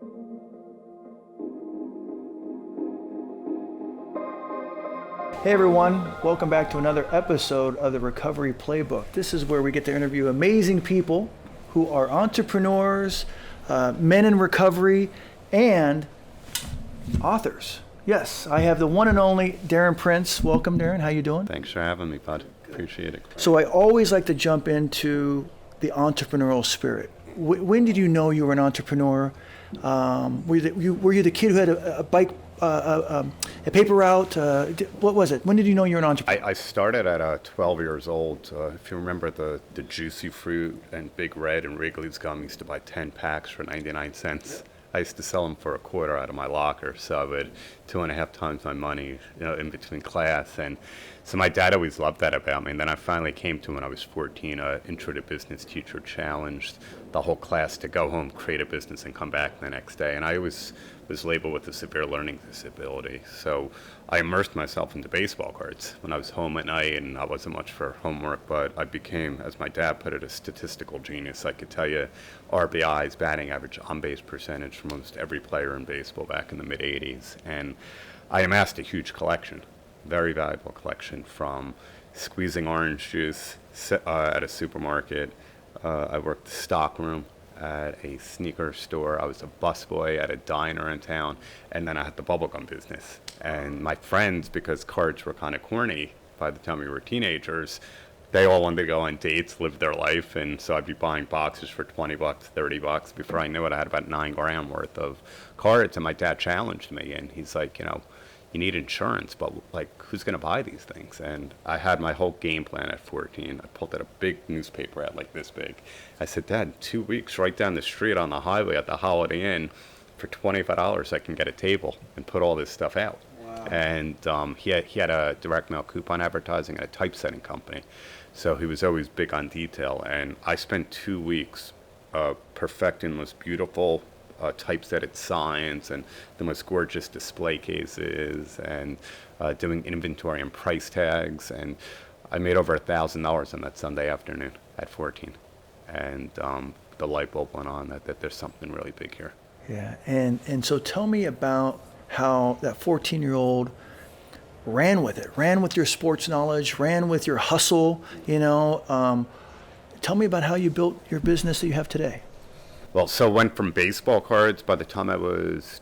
Hey everyone, welcome back to another episode of the Recovery Playbook. This is where we get to interview amazing people who are entrepreneurs, men in recovery, and authors. Yes, I have the one and only Darren Prince. Welcome, Darren. How you doing? Thanks for having me, bud. Appreciate it. So I always like to jump into the entrepreneurial spirit. When did you know you were an entrepreneur? Were you the kid who had a bike, a paper route? What was it? When did you know you were an entrepreneur? I started at 12 years old. If you remember the Juicy Fruit and Big Red and Wrigley's gum, I used to buy 10 packs for 99 cents. I used to sell them for $0.25 out of my locker, so I would 2.5 times my money, in between class. And so my dad always loved that about me. And then I finally came to when I was 14, Intro to Business teacher challenged the whole class to go home, create a business, and come back the next day. And I always was labeled with a severe learning disability. So I immersed myself into baseball cards when I was home at night, and I wasn't much for homework, but I became, as my dad put it, a statistical genius. I could tell you RBIs, batting average, on-base percentage for almost every player in baseball back in the mid-'80s. And I amassed a huge collection, very valuable collection, from squeezing orange juice at a supermarket. I worked the stock room at a sneaker store. I was a busboy at a diner in town, and then I had the bubblegum business. And my friends, because cards were kind of corny by the time we were teenagers, they all wanted to go on dates, live their life, and so I'd be buying boxes for $20, $30. Before I knew it, I had about $9,000 worth of cards, and my dad challenged me, and he's like, you need insurance, but like, who's going to buy these things? And I had my whole game plan at 14. I pulled out a big newspaper ad like this big. I said, Dad, 2 weeks right down the street on the highway at the Holiday Inn, for $25 I can get a table and put all this stuff out. Wow. And he had a direct mail coupon advertising at a typesetting company. So he was always big on detail. And I spent 2 weeks perfecting the most beautiful typesetted signs and the most gorgeous display cases and doing inventory and price tags. And I made over $1,000 on that Sunday afternoon at 14. And the light bulb went on that there's something really big here. Yeah, and so tell me about how that 14-year-old ran with your sports knowledge, ran with your hustle, Tell me about how you built your business that you have today. Well, so went from baseball cards. By the time I was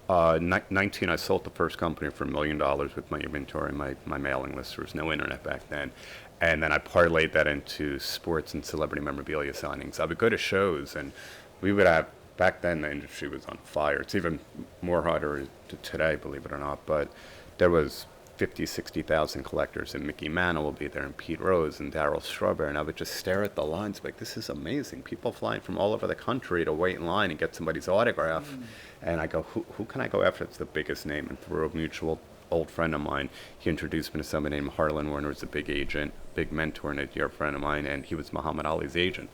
19, I sold the first company for $1 million with my inventory, my mailing list. There was no internet back then. And then I parlayed that into sports and celebrity memorabilia signings. I would go to shows, and we would have, back then the industry was on fire. It's even more harder today, believe it or not. But there was 50, 60,000 collectors, and Mickey Mantle will be there, and Pete Rose, and Darryl Strawberry, and I would just stare at the lines like, this is amazing. People flying from all over the country to wait in line and get somebody's autograph. And I go, who can I go after? It's the biggest name. And through a mutual old friend of mine, he introduced me to somebody named Harlan Warner, who's a big agent, big mentor, and a dear friend of mine, and he was Muhammad Ali's agent.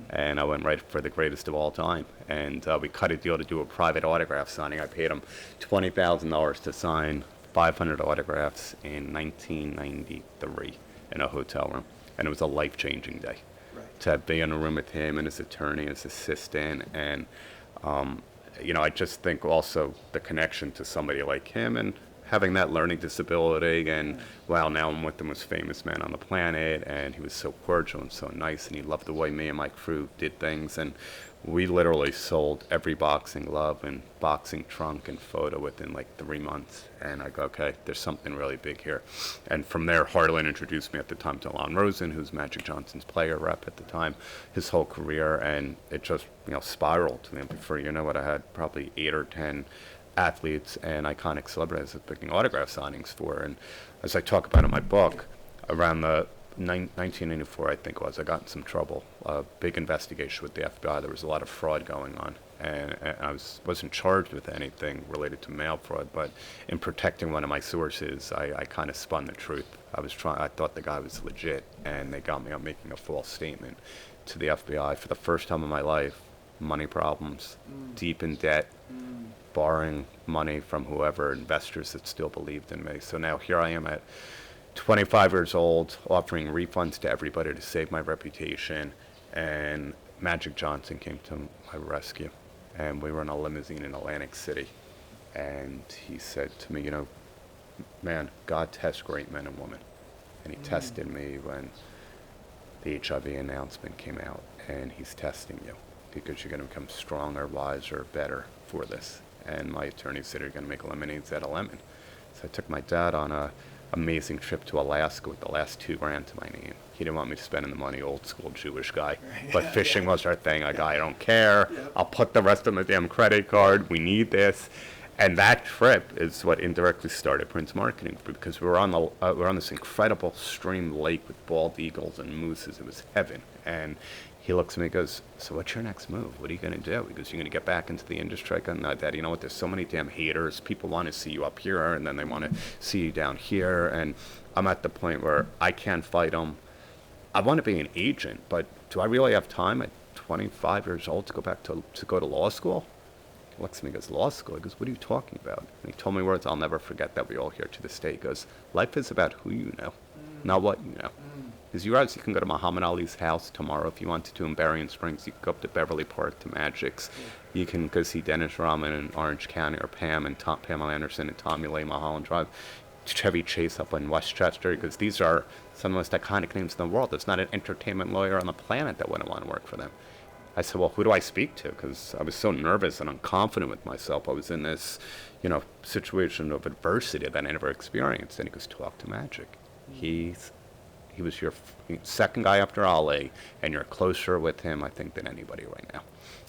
And I went right for the greatest of all time. And we cut a deal to do a private autograph signing. I paid him $20,000 to sign 500 autographs in 1993 in a hotel room. And it was a life-changing day. Right. To be in a room with him and his attorney, his assistant, and I just think also the connection to somebody like him and having that learning disability, and wow, now I'm with the most famous man on the planet, and he was so cordial and so nice, and he loved the way me and my crew did things, and we literally sold every boxing glove and boxing trunk and photo within like 3 months. And I go, okay, there's something really big here. And from there, Harlan introduced me at the time to Lon Rosen, who's Magic Johnson's player rep at the time, his whole career, and it just spiraled. And before you know it, I had probably 8 or 10 athletes and iconic celebrities I was picking autograph signings for. And as I talk about in my book, around the 1994, I think it was, I got in some trouble. A big investigation with the FBI. There was a lot of fraud going on, and I wasn't charged with anything related to mail fraud, but in protecting one of my sources, I kind of spun the truth. I thought the guy was legit, and they got me on making a false statement to the FBI. For the first time in my life, money problems, deep in debt, borrowing money from whoever, investors that still believed in me. So now here I am at 25 years old, offering refunds to everybody to save my reputation, and Magic Johnson came to my rescue. and we were in a limousine in Atlantic City. And he said to me, you know, man, God tests great men and women. And he tested me when the HIV announcement came out, and he's testing you because you're going to become stronger, wiser, better for this. And my attorney said, you're going to make lemonades out of lemon. So I took my dad on a amazing trip to Alaska with the last $2,000 to my name. He didn't want me spending the money, old school Jewish guy. But fishing was our thing. I go, I don't care. I'll put the rest on the damn credit card. We need this. And that trip is what indirectly started Prince Marketing, because we were on this incredible stream lake with bald eagles and mooses. It was heaven. And he looks at me and goes, so what's your next move? What are you going to do? He goes, you're going to get back into the industry? I go, no, Dad, you know what? There's so many damn haters. People want to see you up here, and then they want to see you down here. And I'm at the point where I can't fight them. I want to be an agent, but do I really have time at 25 years old to go back to go to law school? He looks at me and goes, law school? He goes, what are you talking about? And he told me words I'll never forget that we all hear to this day. He goes, life is about who you know, not what you know. Because you guys, you can go to Muhammad Ali's house tomorrow if you wanted to in Berrien Springs. You can go up to Beverly Park to Magic's. You can go see Dennis Rodman in Orange County, or Pamela Anderson and Tommy Lee, Mulholland Drive. Chevy Chase up in Westchester, because these are some of the most iconic names in the world. There's not an entertainment lawyer on the planet that wouldn't want to work for them. I said, well, who do I speak to? Because I was so nervous and unconfident with myself. I was in this, situation of adversity that I never experienced. And he goes, talk to Magic. He was your second guy after Ali, and you're closer with him, I think, than anybody right now.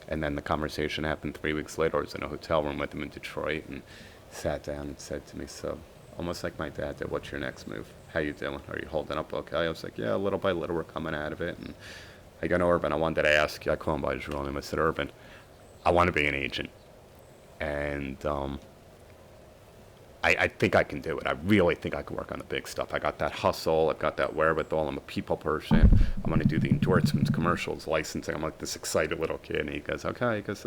And then the conversation happened 3 weeks later. I was in a hotel room with him in Detroit, and sat down and said to me, so almost like my dad did, what's your next move? How you doing? Are you holding up okay? I was like, yeah, little by little, we're coming out of it. And I go, no, Urban, I wanted to ask you. I call him by his real name. I said, Urban, I want to be an agent. And I think I can do it. I really think I can work on the big stuff. I got that hustle. I've got that wherewithal. I'm a people person. I'm going to do the endorsements, commercials, licensing. I'm like this excited little kid. And he goes, okay. He goes,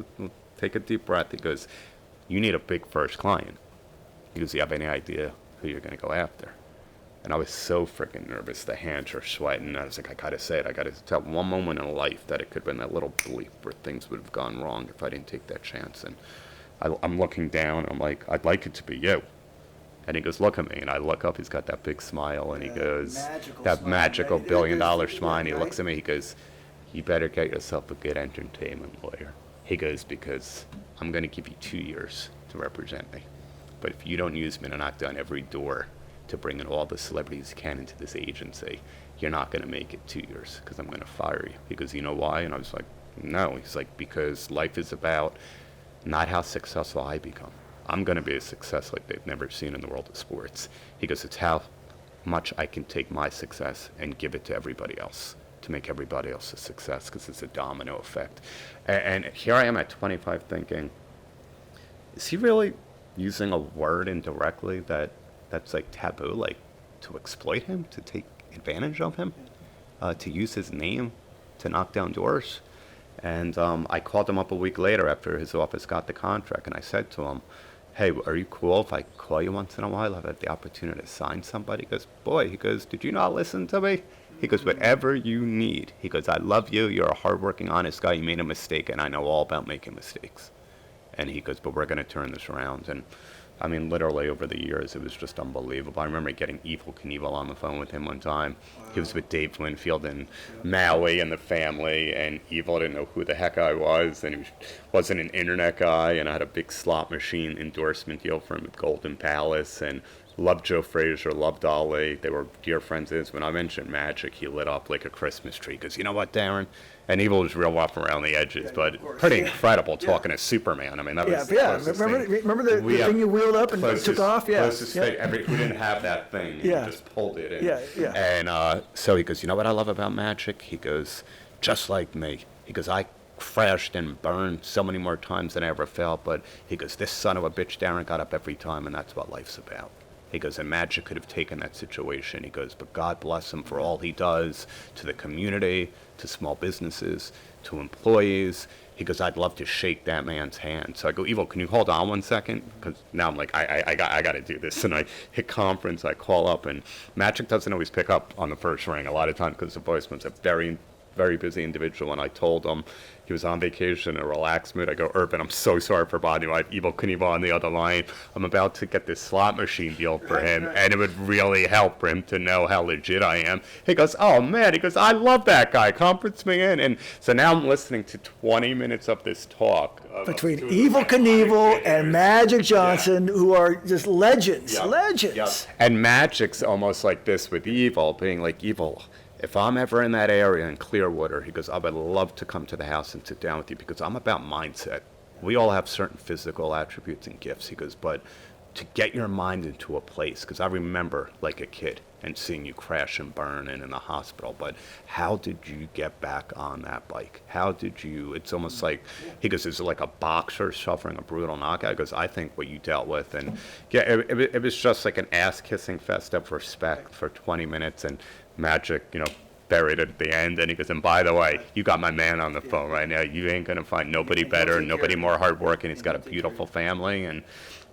take a deep breath. He goes, you need a big first client. He goes, do you have any idea who you're going to go after? And I was so freaking nervous. The hands are sweating. I was like, I got to say it. I got to tell one moment in life that it could have been that little bleep where things would have gone wrong if I didn't take that chance. And I'm looking down. I'm like, I'd like it to be you. And he goes, look at me. And I look up. He's got that big smile. And he goes, that magical $1 billion smile. And he looks at me. He goes, you better get yourself a good entertainment lawyer. He goes, because I'm going to give you 2 years to represent me. But if you don't use me and knock down every door to bring in all the celebrities you can into this agency, you're not going to make it 2 years, because I'm going to fire you. He goes, you know why? And I was like, no. He's like, because life is about not how successful I become. I'm going to be a success like they've never seen in the world of sports. He goes, it's how much I can take my success and give it to everybody else to make everybody else a success, because it's a domino effect. And here I am at 25 thinking, is he really using a word indirectly that's like taboo, like to exploit him, to take advantage of him, to use his name to knock down doors? And I called him up a week later after his office got the contract, and I said to him, hey, are you cool if I call you once in a while? I've had the opportunity to sign somebody. He goes, boy, he goes, did you not listen to me? He goes, whatever you need. He goes, I love you. You're a hardworking, honest guy. You made a mistake, and I know all about making mistakes. And he goes, but we're going to turn this around. And I mean, literally over the years, it was just unbelievable. I remember getting Evel Knievel on the phone with him one time. Wow. He was with Dave Winfield and Maui and the family, and Evel didn't know who the heck I was, and he wasn't an internet guy, and I had a big slot machine endorsement deal for him at Golden Palace, and loved Joe Frazier, loved Ali. They were dear friends of his. When I mentioned Magic, he lit up like a Christmas tree, because you know what, Darren? And Evel was real rough around the edges, but pretty incredible talking to Superman. I mean, that was the closest Remember the thing you wheeled up and took off? Yeah. Closest thing. We didn't have that thing. And Yeah. We just pulled it in. Yeah. And so he goes, you know what I love about Magic? He goes, just like me. He goes, I crashed and burned so many more times than I ever felt, but he goes, this son of a bitch, Darren, got up every time, and that's what life's about. He goes, and Magic could have taken that situation. He goes, but God bless him for all he does to the community, to small businesses, to employees. He goes, I'd love to shake that man's hand. So I go, Evel, can you hold on 1 second? Because now I'm like, I got to do this. And I hit conference, I call up, and Magic doesn't always pick up on the first ring a lot of times because the voicemails are very very busy individual, and I told him he was on vacation in a relaxed mood. I go, Urban, I'm so sorry for bothering you. I have Evil Knievel on the other line. I'm about to get this slot machine deal for him, and it would really help for him to know how legit I am. He goes, oh, man. He goes, I love that guy. Conference me in. And so now I'm listening to 20 minutes of this talk. Between Evil Knievel and Magic Johnson, who are just legends. Legends. And Magic's almost like this with Evil, being like, Evil, if I'm ever in that area in Clearwater, he goes, I would love to come to the house and sit down with you because I'm about mindset. We all have certain physical attributes and gifts. He goes, but to get your mind into a place, because I remember like a kid and seeing you crash and burn and in the hospital, but how did you get back on that bike? How did you, it's almost like, he goes, is it like a boxer suffering a brutal knockout? He goes, I think what you dealt with, and yeah, it was just like an ass-kissing fest of respect for 20 minutes, and Magic, buried it at the end, and he goes, and by the way, you got my man on the phone right now. You ain't gonna find nobody better, nobody more hardworking. He's got a beautiful family, and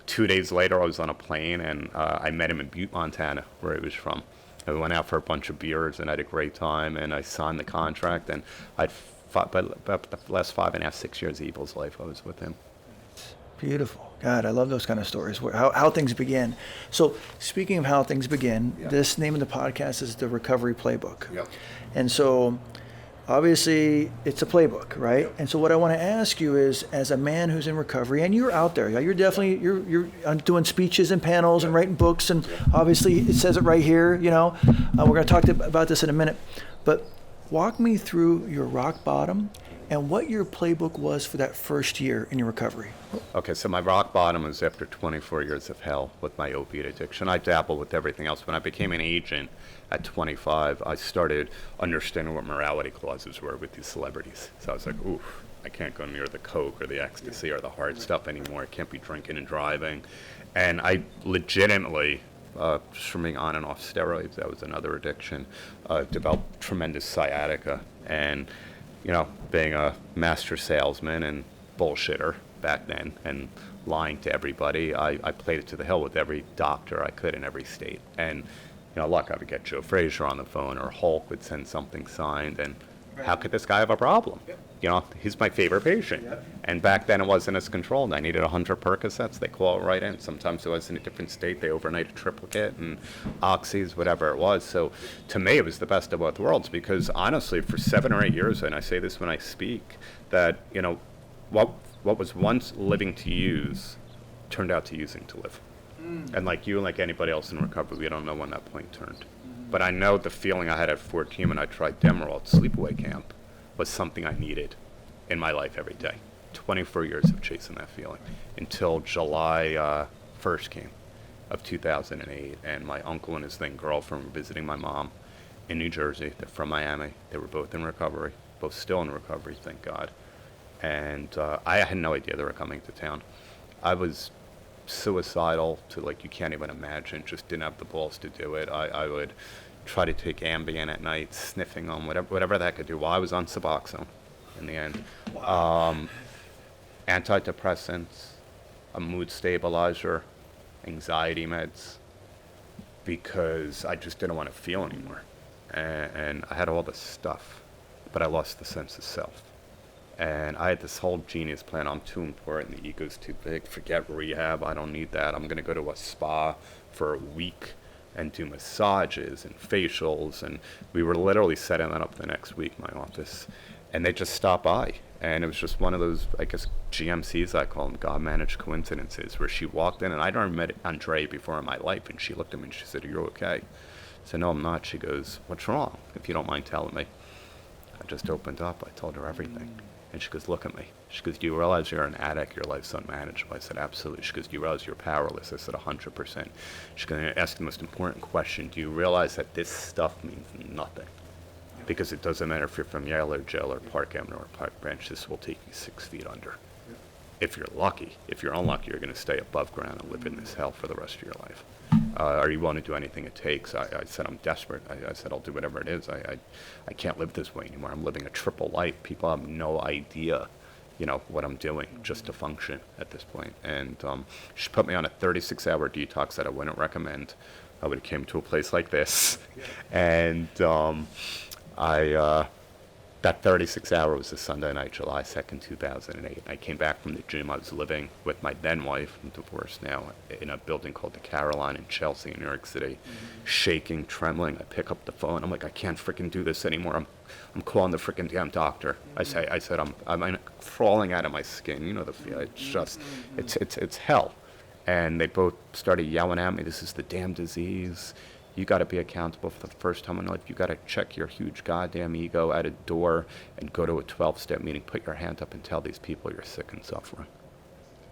2 days later, I was on a plane, and I met him in Butte, Montana, where he was from. And we went out for a bunch of beers, and I had a great time, and I signed the contract, and I'd fought, but the last 5.5, 6 years of Evil's life, I was with him. Beautiful. God, I love those kind of stories, how things begin. So speaking of how things begin, this name of the podcast is the Recovery Playbook. Yep. And so obviously it's a playbook, right? Yep. And so what I want to ask you is, as a man who's in recovery, and you're out there, you're definitely, you're doing speeches and panels and writing books, and obviously it says it right here, we're going to talk about this in a minute, but walk me through your rock bottom and what your playbook was for that first year in your recovery. Okay, so my rock bottom was after 24 years of hell with my opiate addiction. I dabbled with everything else. When I became an agent at 25, I started understanding what morality clauses were with these celebrities. So I was like, oof, I can't go near the coke or the ecstasy or the hard stuff anymore. I can't be drinking and driving. And I legitimately, just from being on and off steroids, that was another addiction, developed tremendous sciatica. And being a master salesman and bullshitter back then and lying to everybody, I played it to the hill with every doctor I could in every state. And, luck, I would get Joe Frazier on the phone, or Hulk would send something signed, and how could this guy have a problem? He's my favorite patient. And back then it wasn't as controlled. I needed 100 Percocets. They call it right in. Sometimes it was in a different state. They overnight a triplicate and oxys, whatever it was. So to me, it was the best of both worlds, because honestly, for 7 or 8 years, and I say this when I speak, that, what was once living to use turned out to using to live. And like you and like anybody else in recovery, we don't know when that point turned. But I know the feeling I had at 14 when I tried Demerol at sleepaway camp was something I needed in my life every day. 24 years of chasing that feeling until July 1st came of 2008, and my uncle and his then girlfriend were visiting my mom in New Jersey. They're from Miami. They were both in recovery, both still in recovery, thank God. And I had no idea they were coming to town. I was suicidal to like you can't even imagine, just didn't have the balls to do it. I would try to take Ambien at night, sniffing on whatever that could do while I was on Suboxone in the end. Wow. Antidepressants, a mood stabilizer, anxiety meds, because I just didn't want to feel anymore. And I had all this stuff, but I lost the sense of self. And I had this whole genius plan. I'm too important. The ego's too big. Forget rehab. I don't need that. I'm going to go to a spa for a week and do massages and facials. And we were literally setting that up the next week, my office. And they just stopped by. And it was just one of those, I guess, GMCs, I call them, God-managed coincidences, where she walked in. And I'd never met Andre before in my life. And she looked at me and she said, "Are you okay?" I said, "No, I'm not." She goes, "What's wrong, if you don't mind telling me?" I just opened up. I told her everything. And she goes, "Look at me." She goes, "Do you realize you're an addict? Your life's unmanageable?" I said, "Absolutely." She goes, "Do you realize you're powerless?" I said, 100%. She's going to ask the most important question. "Do you realize that this stuff means nothing? Because it doesn't matter if you're from Yale or Jill or Park Avenue or Park Branch, this will take you 6 feet under. If you're lucky. If you're unlucky, you're going to stay above ground and live in this hell for the rest of your life. Are you willing to do anything it takes?" I said, "I'm desperate." I said, "I'll do whatever it is. I can't live this way anymore. I'm living a triple life. People have no idea, what I'm doing just to function at this point." And she put me on a 36-hour detox that I wouldn't recommend. I would have came to a place like this. And I That 36 hour was a Sunday night, July 2nd, 2008. I came back from the gym. I was living with my then wife, I'm divorced now, in a building called the Caroline in Chelsea, in New York City, shaking, trembling. I pick up the phone. I'm like, I can't freaking do this anymore. I'm calling the freaking damn doctor. I said, I'm crawling out of my skin. You know the feeling. It's just, it's hell. And they both started yelling at me, this is the damn disease. You got to be accountable for the first time in life. You got to check your huge goddamn ego at a door and go to a 12-step meeting, put your hand up and tell these people you're sick and suffering.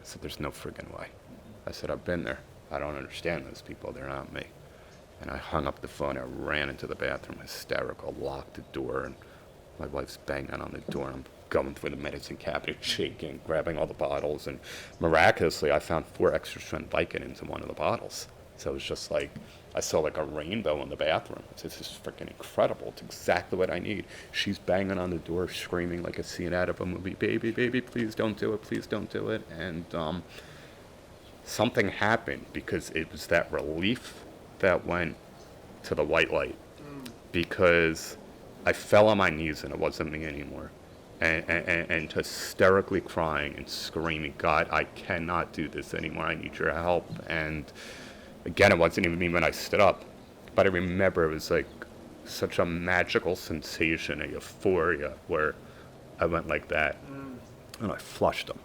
I said, there's no friggin' way. I said, I've been there. I don't understand those people. They're not me. And I hung up the phone. I ran into the bathroom, hysterical, locked the door, and my wife's banging on the door. I'm going through the medicine cabinet, shaking, grabbing all the bottles, and miraculously, I found 4 extra strength Vicodins in one of the bottles. So it was just like, I saw like a rainbow in the bathroom. This is freaking incredible. It's exactly what I need. She's banging on the door, screaming like a scene out of a movie, baby, baby, please don't do it, please don't do it. And something happened because it was that relief that went to the white light. Because I fell on my knees and it wasn't me anymore. And hysterically crying and screaming, God, I cannot do this anymore. I need your help. And again, it wasn't even me when I stood up, but I remember it was like such a magical sensation, a euphoria, where I went like that, and I flushed them.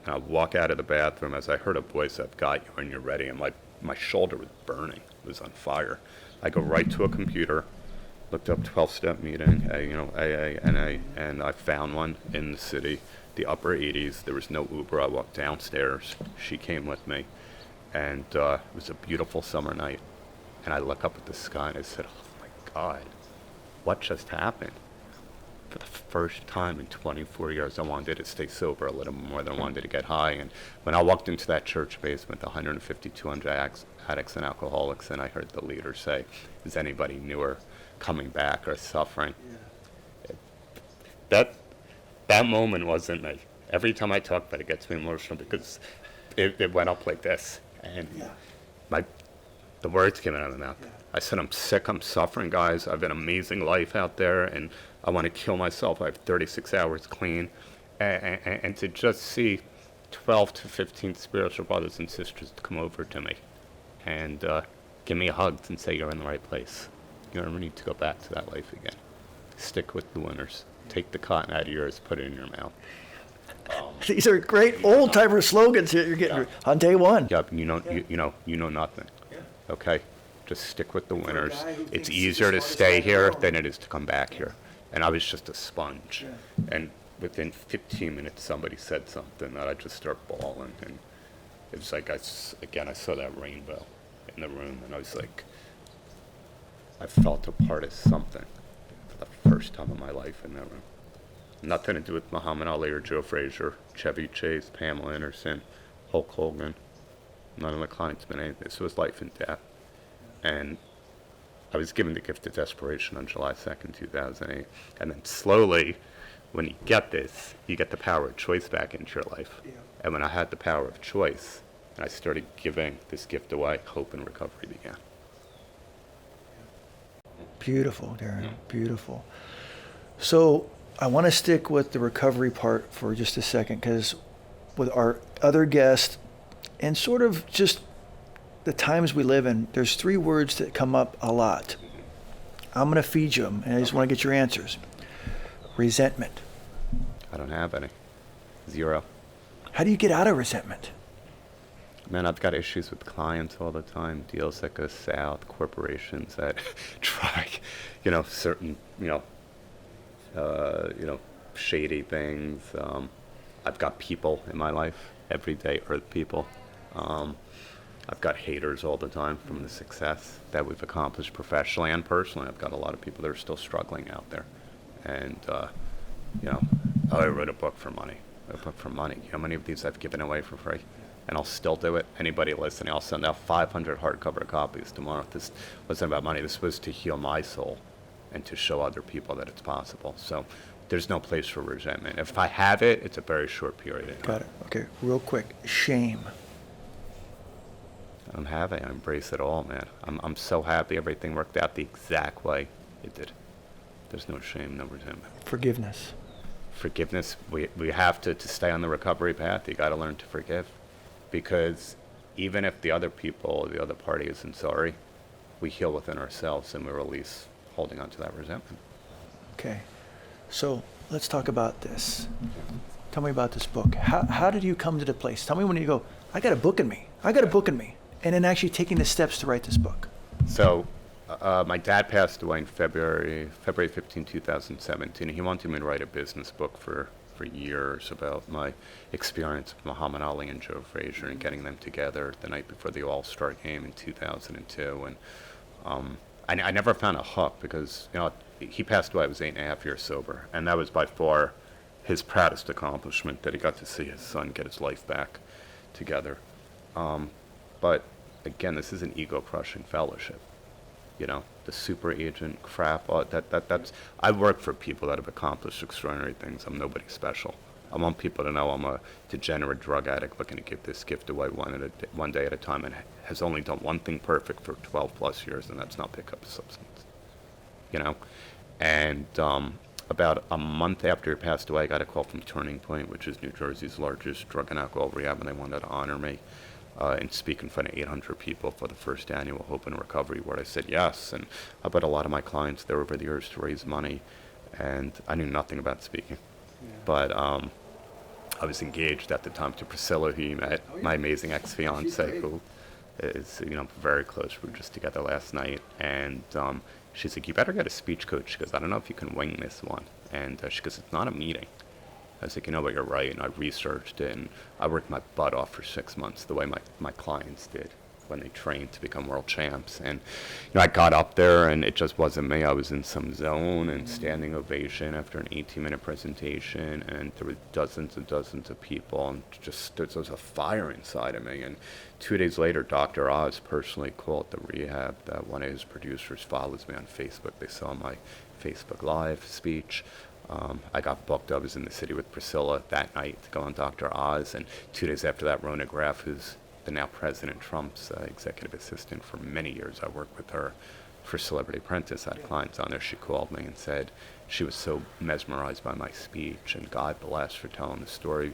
And I walk out of the bathroom as I heard a voice, I've got you when you're ready, and my shoulder was burning, it was on fire. I go right to a computer, looked up 12-step meeting, AA, and I found one in the city, the upper 80s. There was no Uber. I walked downstairs. She came with me. And it was a beautiful summer night. And I look up at the sky and I said, oh my God, what just happened? For the first time in 24 years, I wanted to stay sober a little more than I wanted to get high. And when I walked into that church basement, 150, 200 addicts and alcoholics, and I heard the leader say, is anybody newer coming back or suffering? Yeah. That moment wasn't me. Every time I talk about it, it gets me emotional because it went up like this. And the words came out of my mouth. Yeah. I said, I'm sick, I'm suffering, guys. I have an amazing life out there, and I want to kill myself. I have 36 hours clean. And to just see 12 to 15 spiritual brothers and sisters come over to me and give me hugs and say, you're in the right place. You don't need to go back to that life again. Stick with the winners. Take the cotton out of yours, put it in your mouth. These are great old-timer slogans that you're getting on day one. Yep, you know nothing. Yeah. Okay, just stick with the winners. It's easier to stay here than it is to come back here. And I was just a sponge. Yeah. And within 15 minutes, somebody said something that I just start bawling. And it was like, I saw that rainbow in the room, and I was like, I felt a part of something for the first time in my life in that room. Nothing to do with Muhammad Ali or Joe Frazier, Chevy Chase, Pamela Anderson, Hulk Hogan. None of my clients been anything. This was life and death. And I was given the gift of desperation on July 2nd, 2008. And then slowly, when you get this, you get the power of choice back into your life. Yeah. And when I had the power of choice, and I started giving this gift away, hope and recovery began. Beautiful, Darren. Yeah. Beautiful. So I want to stick with the recovery part for just a second, because with our other guest and sort of just the times we live in, there's 3 words that come up a lot. I'm going to feed you them, and I just want to get your answers. Resentment. I don't have any. 0. How do you get out of resentment? Man, I've got issues with clients all the time, deals that go south, corporations that try, certain, shady things. I've got people in my life every day, hurt people. I've got haters all the time from the success that we've accomplished professionally and personally. I've got a lot of people that are still struggling out there. And, I wrote a book for money. You know how many of these I've given away for free? And I'll still do it. Anybody listening, I'll send out 500 hardcover copies tomorrow. This wasn't about money. This was to heal my soul and to show other people that it's possible. So there's no place for resentment. If I have it, it's a very short period of time. Got it. Okay, real quick. Shame. I don't have it. I embrace it all, man. I'm so happy everything worked out the exact way it did. There's no shame, no resentment. Forgiveness. Forgiveness, we have to stay on the recovery path. You got to learn to forgive, because even if the other people, the other party isn't sorry, we heal within ourselves and we release holding on to that resentment. Okay. So let's talk about this. Tell me about this book. How did you come to the place? Tell me when you go, I got a book in me. I got a book in me. And then actually taking the steps to write this book. So my dad passed away in February 15, 2017. He wanted me to write a business book for years about my experience with Muhammad Ali and Joe Frazier and getting them together the night before the All-Star game in 2002. And I never found a hook because, he passed away. I was 8.5 years sober. And that was by far his proudest accomplishment, that he got to see his son get his life back together. But again, this is an ego-crushing fellowship. The super agent crap. That's. I work for people that have accomplished extraordinary things. I'm nobody special. I want people to know I'm a degenerate drug addict looking to give this gift away one day at a time, and has only done one thing perfect for 12 plus years, and that's not pick up a substance. And about a month after he passed away, I got a call from Turning Point, which is New Jersey's largest drug and alcohol rehab, and they wanted to honor me and speak in front of 800 people for the first annual Hope and Recovery Award. I said yes, and I bet a lot of my clients there over the years to raise money, and I knew nothing about speaking. Yeah. But I was engaged at the time to Priscilla, who you met, my amazing ex-fiance, who is very close. We were just together last night, and she's like, you better get a speech coach. She goes, I don't know if you can wing this one. And she goes, it's not a meeting. I was like, but you're right. And I researched it, and I worked my butt off for 6 months, the way my clients did when they trained to become world champs. And I got up there, and it just wasn't me. I was in some zone, and standing ovation after an 18-minute presentation, and there were dozens and dozens of people, and just there was a fire inside of me. And 2 days later, Dr. Oz personally called the rehab. That one of his producers follows me on Facebook. They saw my Facebook Live speech. I got booked. I was in the city with Priscilla that night to go on Dr. Oz, and 2 days after that, Rona Graff, who's the now President Trump's executive assistant for many years, I worked with her for Celebrity Apprentice. I had clients on there. She called me and said she was so mesmerized by my speech, and God bless for telling the story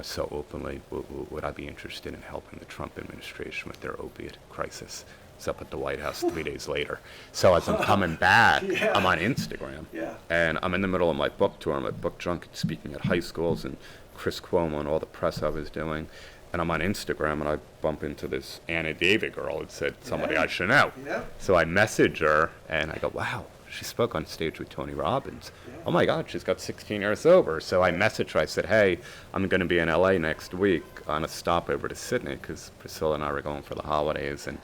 so openly. Would I be interested in helping the Trump administration with their opiate crisis? It's up at the White House 3 days later. So as I'm coming back, I'm on Instagram, and I'm in the middle of my book tour. I'm at book junket speaking at high schools, and Chris Cuomo and all the press I was doing. And I'm on Instagram, and I bump into this Anna David girl that said, somebody I should know. So I message her, and I go, wow, she spoke on stage with Tony Robbins. Oh my God, she's got 16 years sober. So I messaged her. I said, hey, I'm going to be in LA next week on a stopover to Sydney, because Priscilla and I were going for the holidays, and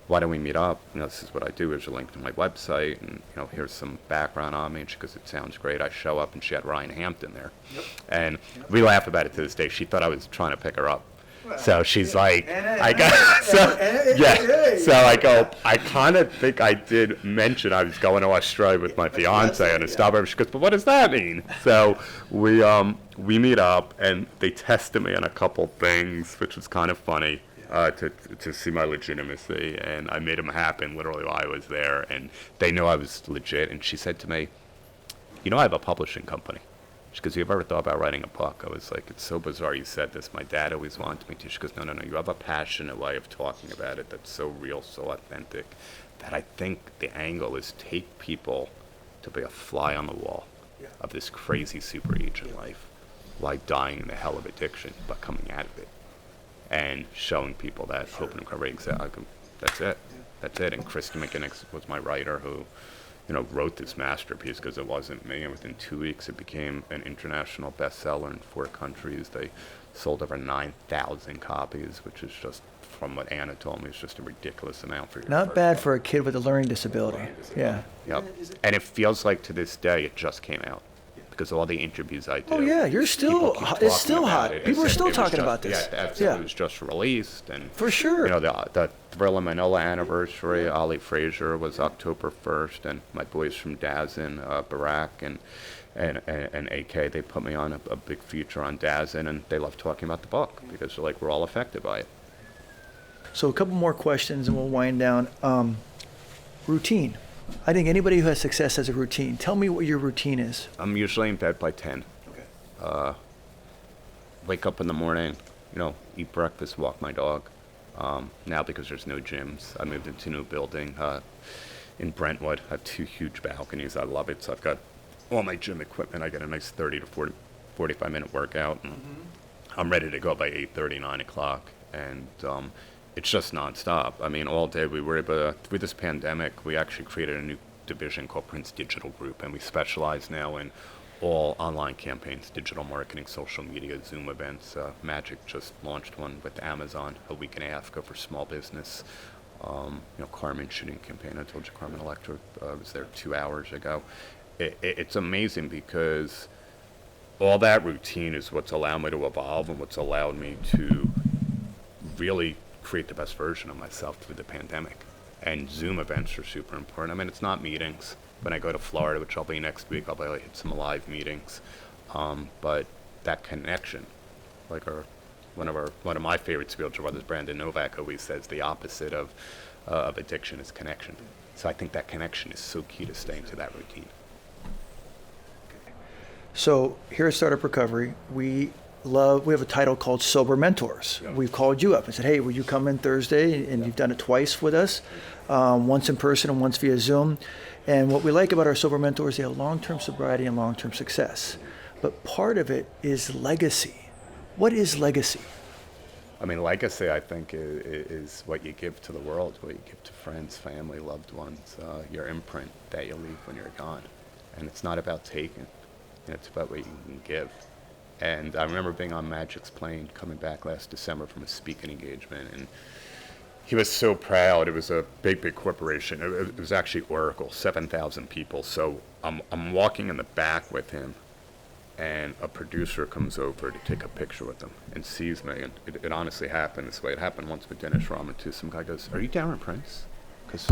why don't we meet up? This is what I do. Here's a link to my website, and here's some background on me. And she goes, it sounds great. I show up, and she had Ryan Hampton there. And we laugh about it to this day. She thought I was trying to pick her up. So she's like, I go, I kind of think I did mention I was going to Australia with my fiance on a stopover. She goes, but what does that mean? So we meet up, and they tested me on a couple things, which was kind of funny. To see my legitimacy, and I made them happen literally while I was there, and they knew I was legit. And she said to me, I have a publishing company. She goes, you ever thought about writing a book? I was like, it's so bizarre you said this. My dad always wanted me to. She goes, no, you have a passionate way of talking about it that's so real, so authentic, that I think the angle is take people to be a fly on the wall of this crazy super agent life, while dying in the hell of addiction, but coming out of it. And showing people that hope and recovery exists. That's it. That's it. And Kristen McGinnis was my writer who, wrote this masterpiece, because it wasn't me. And within 2 weeks, it became an international bestseller in 4 countries. They sold over 9,000 copies, which is just, from what Anna told me, is just a ridiculous amount for your Not bad for a kid with a learning disability. Yeah. Yep. And it feels like to this day it just came out. Because all the interviews I do. Oh yeah, it's still hot. People are still talking about this. Yeah, it was just released, and for sure. The Thriller Manila anniversary, Ali Frazier, was October 1st, and my boys from Dazin, Barack and AK, they put me on a big feature on Dazin, and they love talking about the book because they're like, we're all affected by it. So a couple more questions, and we'll wind down. Routine. I think anybody who has success has a routine. Tell me what your routine is. I'm usually in bed by 10. Okay. Wake up in the morning, eat breakfast, walk my dog. Now because there's no gyms, I moved into a new building in Brentwood. I have 2 huge balconies. I love it. So I've got all my gym equipment. I get a nice 30 to 45 minute workout. And I'm ready to go by 8:30, 9 o'clock. And it's just nonstop. I mean, all day we were able to, through this pandemic, we actually created a new division called Prince Digital Group. And we specialize now in all online campaigns, digital marketing, social media, Zoom events. Magic just launched one with Amazon a week and a half ago for small business. Carmen shooting campaign. I told you Carmen Electra was there 2 hours ago. It's amazing because all that routine is what's allowed me to evolve and what's allowed me to really create the best version of myself through the pandemic. And Zoom events are super important. I mean, it's not meetings. When I go to Florida, which I'll be next week, I'll be able to hit some live meetings. But that connection, like one of my favorite spiritual brothers, Brandon Novak, always says the opposite of addiction is connection. So I think that connection is so key to staying to that routine. So here at Startup Recovery, we have a title called Sober Mentors. Yeah. We've called you up and said, hey, will you come in Thursday? And you've done it twice with us, once in person and once via Zoom. And what we like about our Sober Mentors, they have long-term sobriety and long-term success. But part of it is legacy. What is legacy? I mean, legacy, I think, is what you give to the world, what you give to friends, family, loved ones, your imprint that you leave when you're gone. And it's not about taking, it's about what you can give. And I remember being on Magic's plane coming back last December from a speaking engagement, and he was so proud. It was a big, big corporation. It was actually Oracle, 7,000 people. So I'm walking in the back with him, and a producer comes over to take a picture with him and sees me. And it honestly happened this way. It happened once with Dennis Rodman, too. Some guy goes, "Are you Darren Prince?" Because,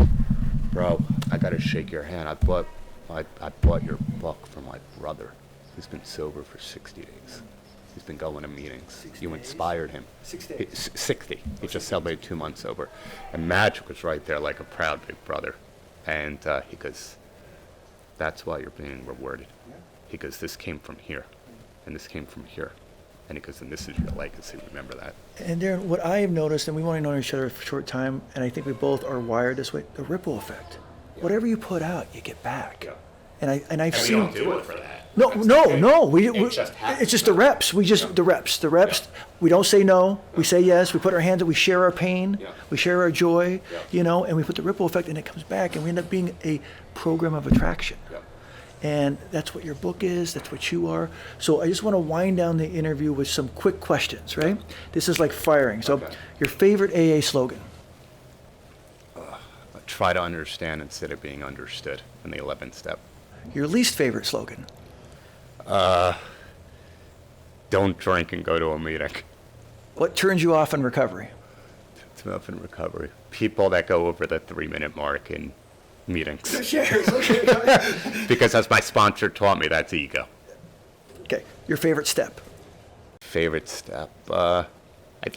bro, I got to shake your hand. I bought your book for my brother. He's been sober for 60 days. He's been going to meetings. You inspired him. 6 days. 60. He just celebrated 2 months sober. And Magic was right there like a proud big brother. And he goes, "That's why you're being rewarded." He goes, "This came from here. And this came from here." And he goes, "And this is your legacy. Remember that." And Darren, what I have noticed, and we've only known each other for a short time, and I think we both are wired this way, the ripple effect. Yeah. Whatever you put out, you get back. Yeah. And I've seen. We don't do it for that. No. It's just the reps. The reps. Yeah. We don't say no. We say yes. We put our hands up. We share our pain. Yeah. We share our joy. Yeah. And we put the ripple effect, and it comes back, and we end up being a program of attraction. Yeah. And that's what your book is. That's what you are. So I just want to wind down the interview with some quick questions, right? This is like firing. So Your favorite AA slogan? Try to understand instead of being understood in the 11th step. Your least favorite slogan? Don't drink and go to a meeting. What turns you off in recovery? It's off in recovery. People that go over the 3-minute mark in meetings. Okay. Because as my sponsor taught me, that's ego. Okay. Your favorite step? Favorite step?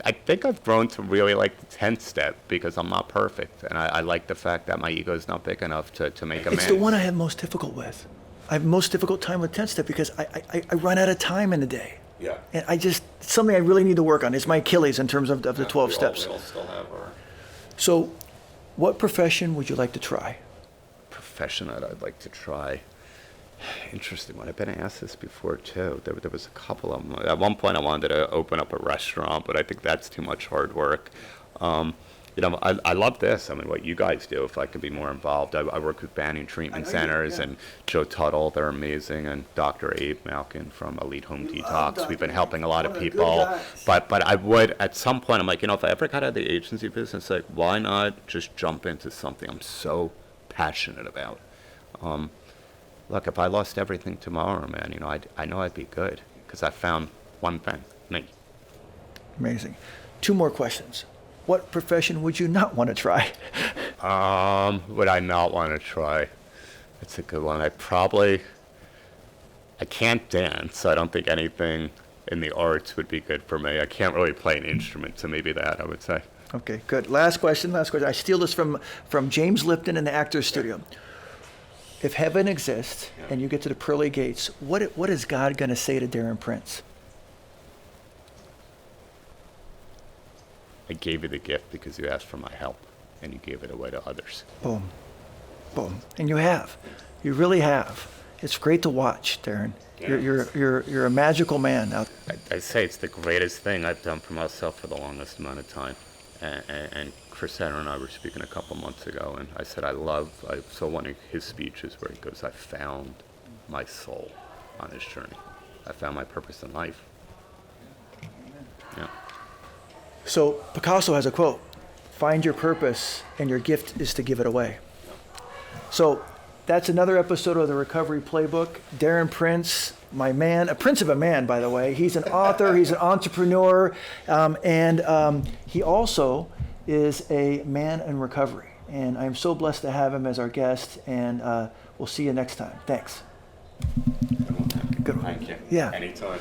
I think I've grown to really like the 10th step because I'm not perfect. And I like the fact that my ego is not big enough to make amends. It's the one I have most difficult with. I have most difficult time with 10th step because I run out of time in a day. Yeah. And it's something I really need to work on. It's my Achilles in terms of the 12 steps. We all still have our So what profession would you like to try? profession that I'd like to try. Interesting one. I've been asked this before too. There was a couple of them. At one point I wanted to open up a restaurant, but I think that's too much hard work. I love this. I mean, what you guys do, if I could be more involved. I work with Banning Treatment Centers and Joe Tuttle. They're amazing. And Dr. Abe Malkin from Elite Home Detox. We've been helping a lot of people. But I would, at some point, I'm like, if I ever got out of the agency business, like, why not just jump into something I'm so passionate about? Look, if I lost everything tomorrow, man, I know I'd be good because I found one thing, me. Amazing. 2 more questions. What profession would you not want to try? Would I not want to try? That's a good one. I can't dance, so I don't think anything in the arts would be good for me. I can't really play an instrument, so maybe that, I would say. Okay, good. Last question. I steal this from James Lipton in the Actors Studio. if heaven exists Yeah. and you get to the pearly gates, what is God going to say to Darren Prince? I gave you the gift because you asked for my help, and you gave it away to others. Boom. Boom. And you have. You really have. It's great to watch, Darren. Yeah. You're a magical man out there. I say it's the greatest thing I've done for myself for the longest amount of time. And Chris Adler and I were speaking a couple months ago, and I said I saw one of his speeches where he goes, I found my soul on this journey. I found my purpose in life. Yeah. So Picasso has a quote, find your purpose and your gift is to give it away. So that's another episode of the Recovery Playbook. Darren Prince, my man, a prince of a man, by the way. He's an author, he's an entrepreneur, and he also is a man in recovery. And I'm so blessed to have him as our guest, and we'll see you next time. Thanks. Good one. Good one. Thank you. Yeah. Anytime.